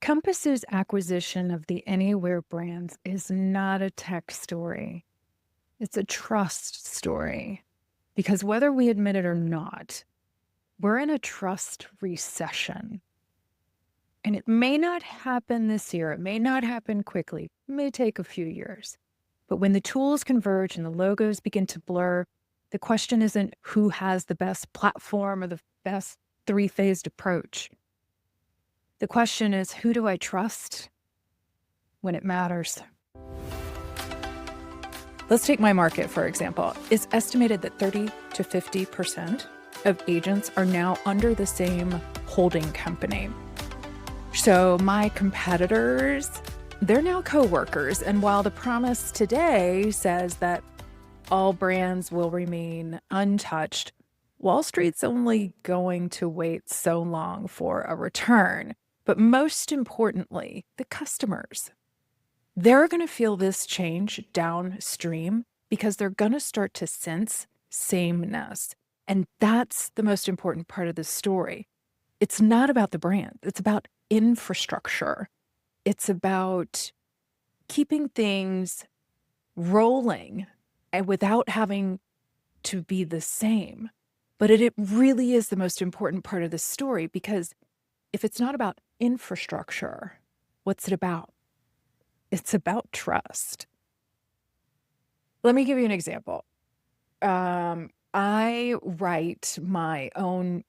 Compass's acquisition of the Anywhere brands is not a tech story. It's a trust story. Because whether we admit it or not, we're in a trust recession. And it may not happen this year. It may not happen quickly. It may take a few years. But when the tools converge and the logos begin to blur, the question isn't who has the best platform or the best three-phased approach. The question is, who do I trust when it matters? Let's take my market, for example. It's estimated that 30 to 50% of agents are now under the same holding company. So my competitors, they're now coworkers. And while the promise today says that all brands will remain untouched, Wall Street's only going to wait so long for a return. But most importantly, the customers. They're going to feel this change downstream because they're going to start to sense sameness. And that's the most important part of the story. It's not about the brand. It's about infrastructure. It's about keeping things rolling and without having to be the same. But it really is the most important part of the story, because if it's not about infrastructure, what's it about? It's about trust. Let me give you an example. I write my own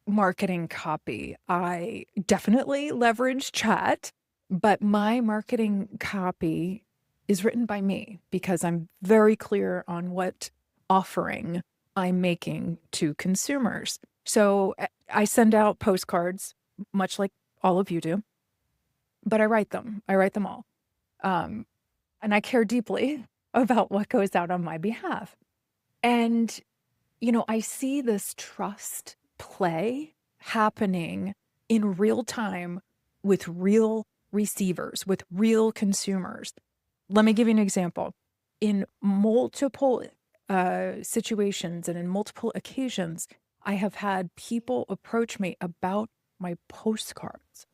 marketing copy. I definitely leverage chat, but my marketing copy is written by me because I'm very clear on what offering I'm making to consumers. So I send out postcards, much like all of you do, but I write them. I write them all. And I care deeply about what goes out on my behalf. And, I see this trust play happening in real time with real receivers, with real consumers. Let me give you an example. In multiple situations and in multiple occasions, I have had people approach me about my postcards,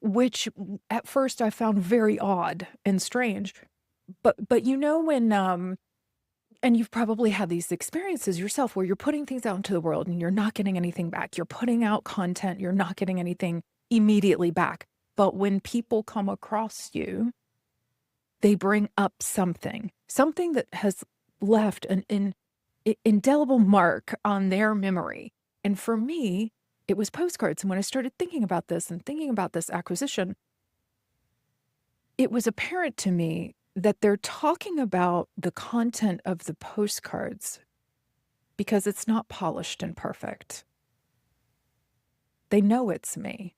which at first I found very odd and strange. But when and you've probably had these experiences yourself where you're putting things out into the world and you're not getting anything back. You're putting out content, you're not getting anything immediately back. But when people come across you, they bring up something that has left an indelible mark on their memory. And for me, it was postcards. And when I started thinking about this and thinking about this acquisition, it was apparent to me that they're talking about the content of the postcards because it's not polished and perfect. They know it's me,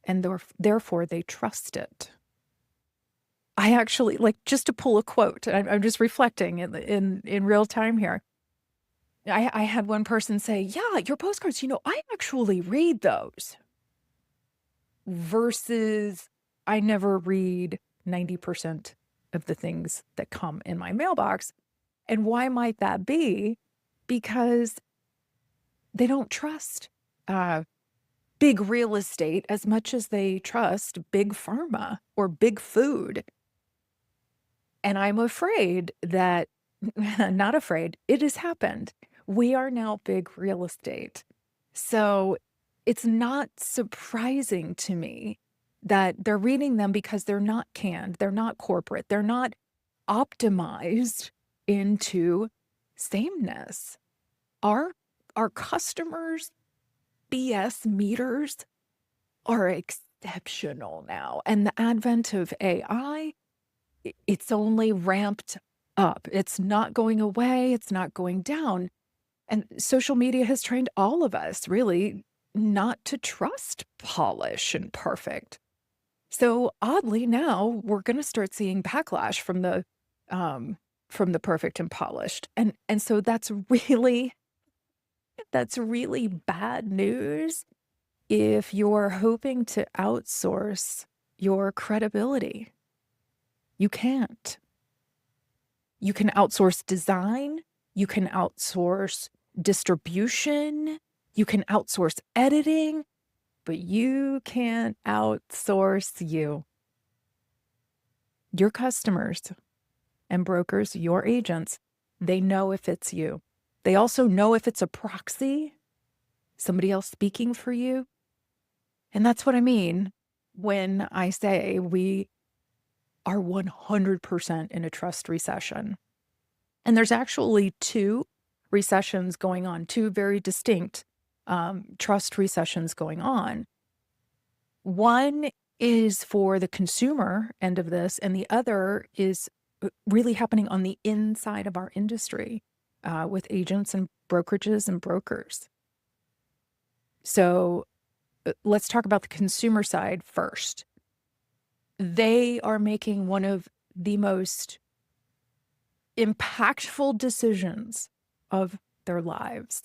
and therefore they trust it. I actually, just to pull a quote, I'm just reflecting in real time here. I had one person say, yeah, your postcards, I actually read those, versus I never read 90% of the things that come in my mailbox. And why might that be? Because they don't trust big real estate as much as they trust big pharma or big food. And I'm afraid that, not afraid, it has happened. We are now big real estate. So it's not surprising to me that they're reading them because they're not canned, they're not corporate, they're not optimized into sameness. Our customers' BS meters are exceptional now. And the advent of AI, it's only ramped up. It's not going away, it's not going down. And social media has trained all of us, really, not to trust polish and perfect. So oddly, now we're going to start seeing backlash from the perfect and polished, and so that's really bad news if you're hoping to outsource your credibility. You can't. You can outsource design. You can outsource distribution. You can outsource editing. but you can't outsource you. Your customers and brokers, your agents, they know if it's you. They also know if it's a proxy, somebody else speaking for you. And that's what I mean when I say we are 100% in a trust recession. And there's actually two recessions going on, two very distinct trust recessions going on. One is for the consumer end of this, and the other is really happening on the inside of our industry with agents and brokerages and brokers. So let's talk about the consumer side first. They are making one of the most impactful decisions of their lives.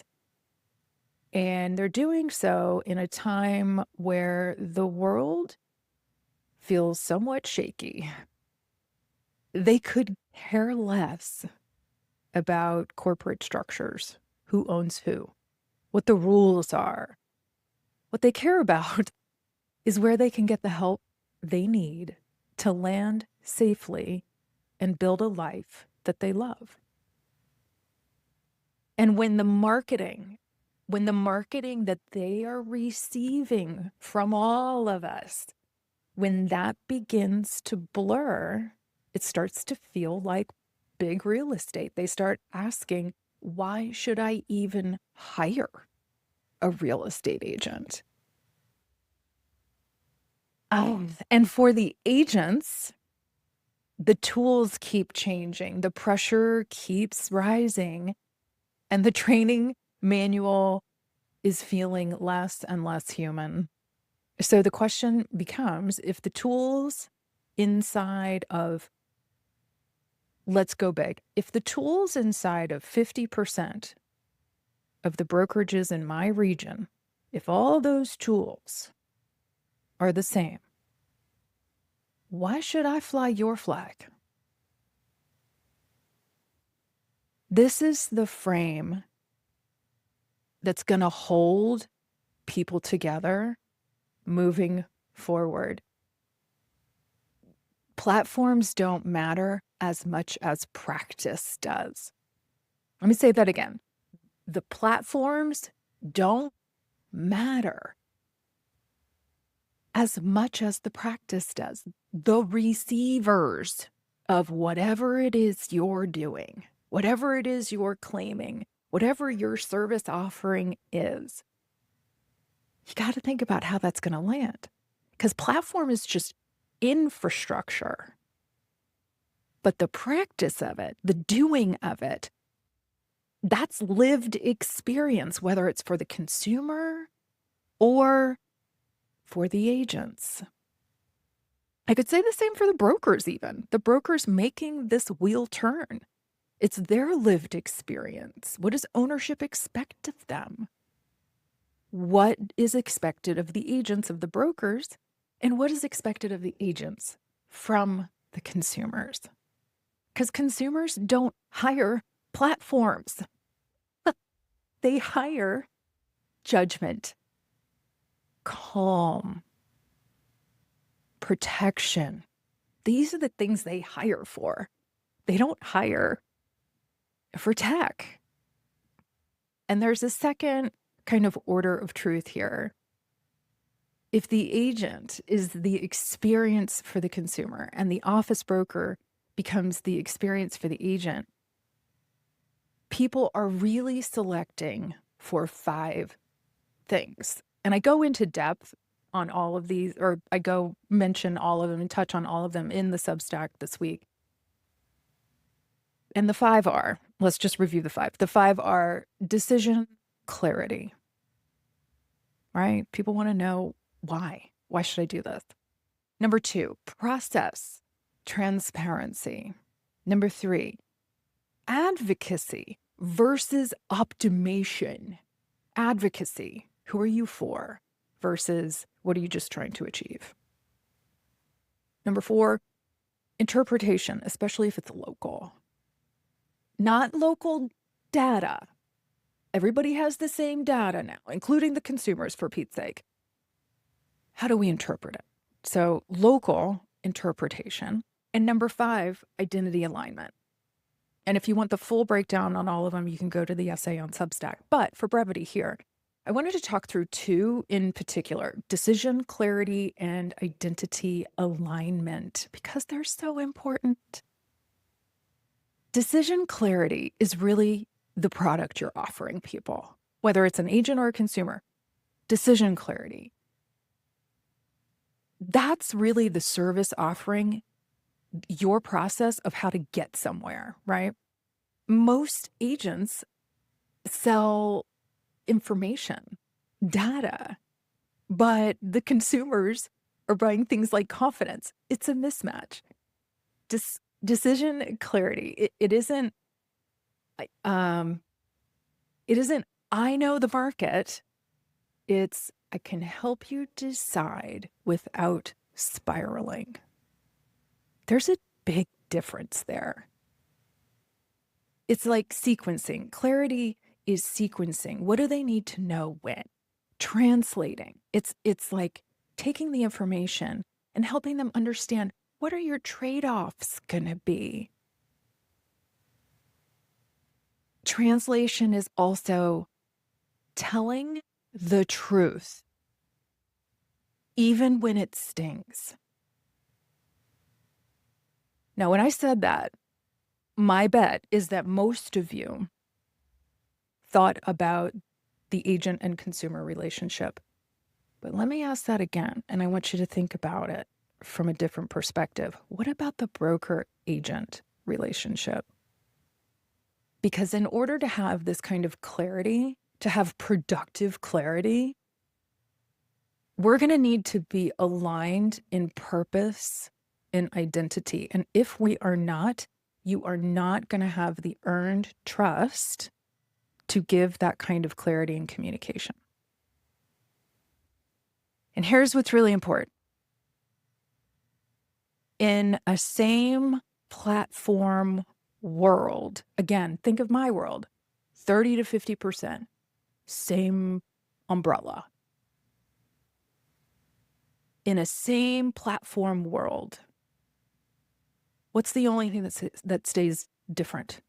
And they're doing so in a time where the world feels somewhat shaky. They could care less about corporate structures, who owns who, what the rules are. What they care about is where they can get the help they need to land safely and build a life that they love. And when the marketing that they are receiving from all of us, when that begins to blur, it starts to feel like big real estate. They start asking, why should I even hire a real estate agent? And for the agents, the tools keep changing, the pressure keeps rising, and the training manual is feeling less and less human. So the question becomes, if the tools inside of, let's go big, if the tools inside of 50% of the brokerages in my region, if all those tools are the same, why should I fly your flag? This is the frame that's going to hold people together moving forward. Platforms don't matter as much as practice does. Let me say that again. The platforms don't matter as much as the practice does. The receivers of whatever it is you're doing, whatever it is you're claiming, whatever your service offering is, you got to think about how that's going to land. Because platform is just infrastructure. But the practice of it, the doing of it, that's lived experience, whether it's for the consumer or for the agents. I could say the same for the brokers even. The brokers making this wheel turn. It's their lived experience. What does ownership expect of them? What is expected of the agents of the brokers? And what is expected of the agents from the consumers? Because consumers don't hire platforms. They hire judgment, calm, protection. These are the things they hire for. They don't hire for tech. And there's a second kind of order of truth here. If the agent is the experience for the consumer and the office broker becomes the experience for the agent, people are really selecting for 5 things. And I go into depth on all of these, or I go mention all of them and touch on all of them in the Substack this week. And the 5 are, let's just review the 5. The 5 are decision clarity, right? People want to know why. Why should I do this? Number 2, process, transparency. Number 3, advocacy versus optimation. Advocacy, who are you for versus what are you just trying to achieve? Number 4, interpretation, especially if it's local. Not local data. Everybody has the same data now, including the consumers, for Pete's sake. how do we interpret it? So local interpretation. And number 5, identity alignment. And if you want the full breakdown on all of them, you can go to the essay on Substack. But for brevity here, I wanted to talk through 2 in particular: decision clarity and identity alignment, because they're so important. Decision clarity is really the product you're offering people, whether it's an agent or a consumer. Decision clarity. That's really the service offering, your process of how to get somewhere, right? Most agents sell information, data, but the consumers are buying things like confidence. It's a mismatch. Decision clarity. It isn't. It isn't. I know the market. It's I can help you decide without spiraling. There's a big difference there. It's like sequencing. Clarity is sequencing. What do they need to know when? Translating. It's like taking the information and helping them understand, what are your trade-offs going to be? Translation is also telling the truth, even when it stings. Now, when I said that, my bet is that most of you thought about the agent and consumer relationship. But let me ask that again, and I want you to think about it from a different perspective. What about the broker-agent relationship? Because in order to have this kind of clarity, to have productive clarity, we're going to need to be aligned in purpose and identity. And if we are not, you are not going to have the earned trust to give that kind of clarity and communication. And here's what's really important. In a same platform world, again, think of my world, 30 to 50%, same umbrella. In a same platform world, what's the only thing that stays different?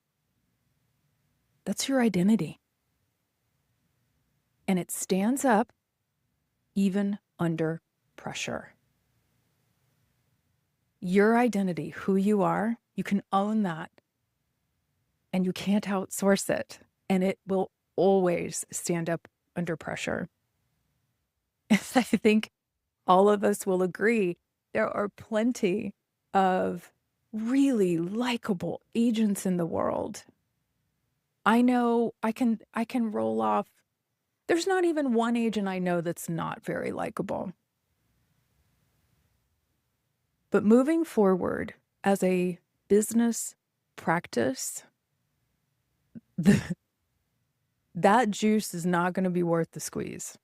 That's your identity. And it stands up even under pressure. Your identity, who you are, you can own that. And you can't outsource it. And it will always stand up under pressure. And I think all of us will agree there are plenty of really likable agents in the world. I know I can roll off. There's not even one agent I know that's not very likable. But moving forward as a business practice, that juice is not going to be worth the squeeze.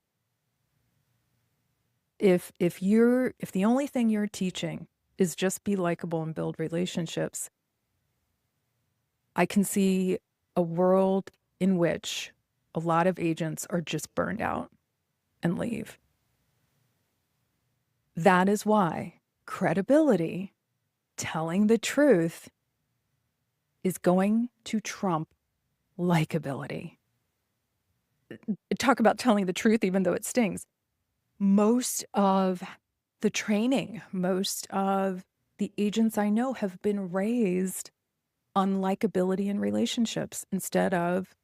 If the only thing you're teaching is just be likable and build relationships, I can see a world in which a lot of agents are just burned out and leave. That is why credibility, telling the truth, is going to trump likability. Talk about telling the truth even though it stings. Most of the training, most of the agents I know have been raised on likability in relationships instead of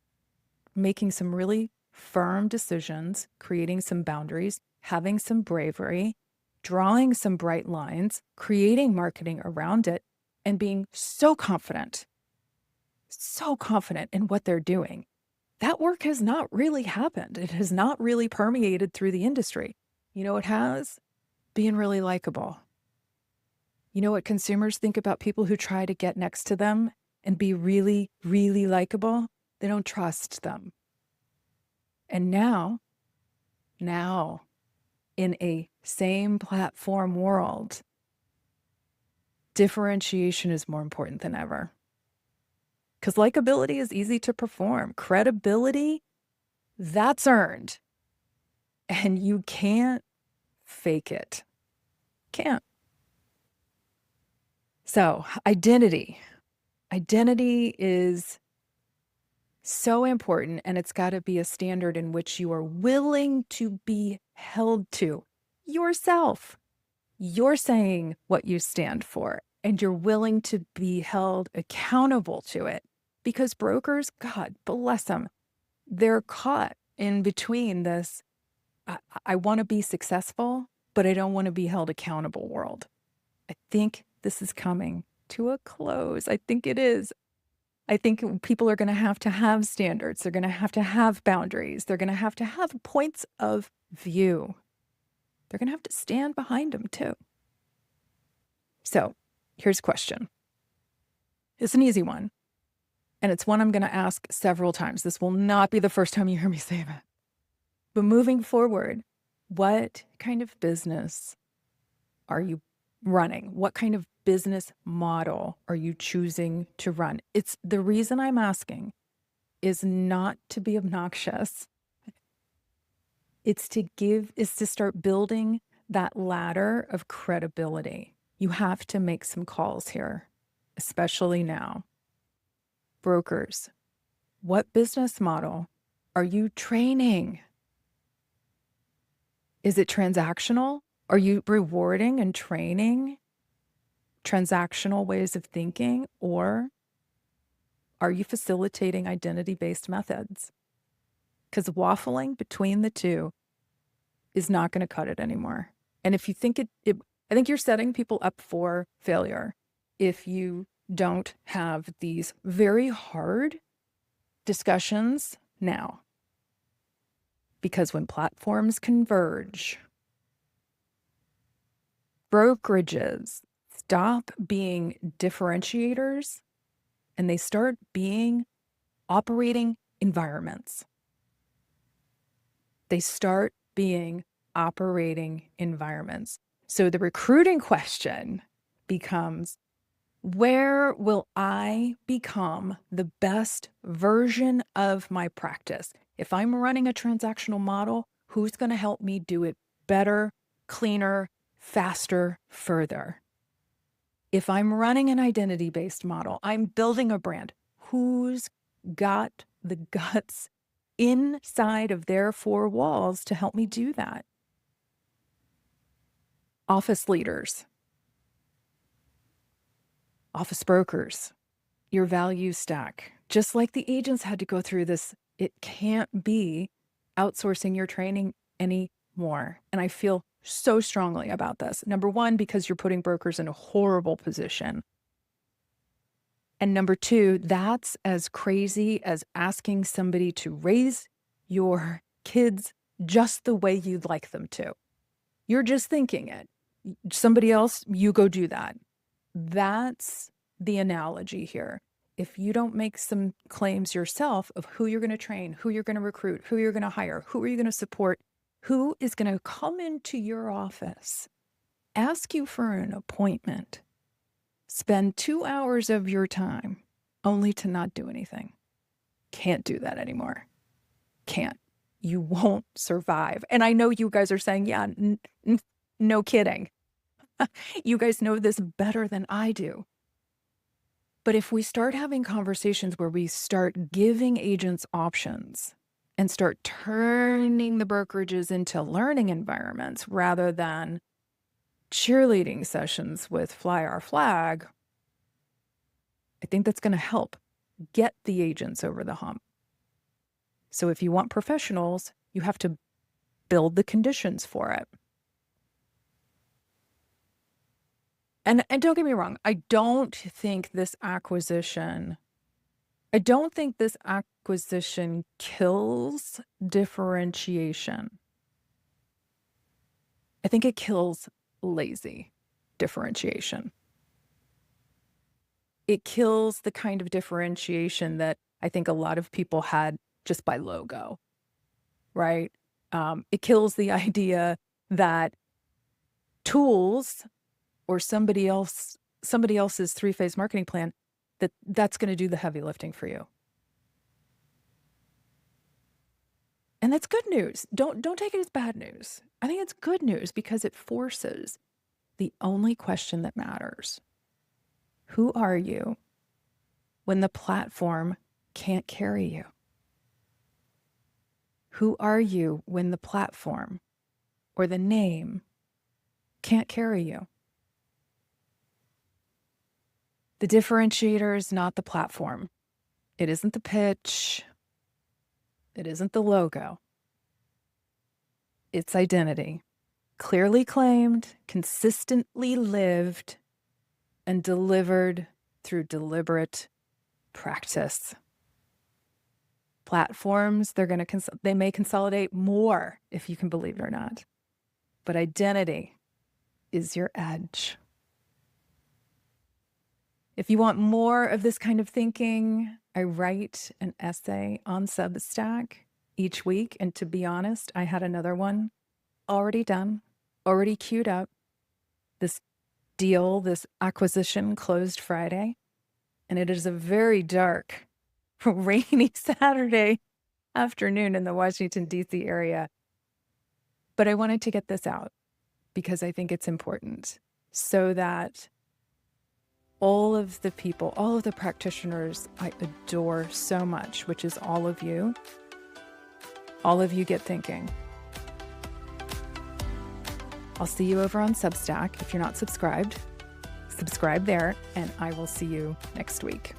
making some really firm decisions, creating some boundaries, having some bravery, drawing some bright lines, creating marketing around it, and being so confident in what they're doing. That work has not really happened. It has not really permeated through the industry. You know what has? Being really likable. You know what consumers think about people who try to get next to them and be really, really likable? They don't trust them. And now, in a same platform world, differentiation is more important than ever. Because likability is easy to perform. Credibility, that's earned. And you can't fake it. Can't. So, identity. Identity is so important, and it's got to be a standard in which you are willing to be held to yourself. You're saying what you stand for, and you're willing to be held accountable to it. Because brokers, God bless them, they're caught in between this I want to be successful, but I don't want to be held accountable world. I think this is coming to a close. I think it is. I think people are going to have standards. They're going to have boundaries. They're going to have points of view. They're going to have to stand behind them too. So here's a question. It's an easy one. And it's one I'm going to ask several times. This will not be the first time you hear me say that. But moving forward, what kind of business are you running? What kind of business model are you choosing to run? It's the reason I'm asking is not to be obnoxious. It's to start building that ladder of credibility. You have to make some calls here, especially now. Brokers, what business model are you training? Is it transactional? Are you rewarding and training transactional ways of thinking, or are you facilitating identity-based methods? Because waffling between the two is not going to cut it anymore. And if you think I think you're setting people up for failure if you don't have these very hard discussions now. Because when platforms converge, brokerages stop being differentiators and they start being operating environments. They start being operating environments. So the recruiting question becomes, where will I become the best version of my practice? If I'm running a transactional model, who's going to help me do it better, cleaner, faster, further? If I'm running an identity-based model, I'm building a brand, who's got the guts inside of their four walls to help me do that? Office leaders, office brokers, your value stack. Just like the agents had to go through this, it can't be outsourcing your training anymore. And I feel so strongly about this. Number one, because you're putting brokers in a horrible position. And number two, that's as crazy as asking somebody to raise your kids just the way you'd like them to. You're just thinking it. Somebody else, you go do that. That's the analogy here. If you don't make some claims yourself of who you're going to train, who you're going to recruit, who you're going to hire, who are you going to support, who is going to come into your office, ask you for an appointment, spend 2 hours of your time only to not do anything. Can't do that anymore. Can't. You won't survive. And I know you guys are saying, yeah, no kidding. You guys know this better than I do. But if we start having conversations where we start giving agents options and start turning the brokerages into learning environments rather than cheerleading sessions with fly our flag, I think that's going to help get the agents over the hump. So if you want professionals, you have to build the conditions for it. And don't get me wrong, I don't think this acquisition kills differentiation. I think it kills lazy differentiation. It kills the kind of differentiation that I think a lot of people had just by logo, right? It kills the idea that tools or somebody else's 3-phase marketing plan, that's going to do the heavy lifting for you. And And that's good news. Don't take it as bad news. I think it's good news because it forces the only question that matters. Who are you when the platform can't carry you? Who are you when the platform or the name can't carry you? The differentiator is not the platform. It isn't the pitch. It isn't the logo. It's identity. Clearly claimed, consistently lived, and delivered through deliberate practice. Platforms, they may consolidate more, if you can believe it or not. But identity is your edge. If you want more of this kind of thinking, I write an essay on Substack each week. And to be honest, I had another one already done, already queued up. This acquisition closed Friday. And it is a very dark, rainy Saturday afternoon in the Washington, D.C. area. But I wanted to get this out because I think it's important so that all of the people, all of the practitioners I adore so much, which is all of you get thinking. I'll see you over on Substack. If you're not subscribed, subscribe there, and I will see you next week.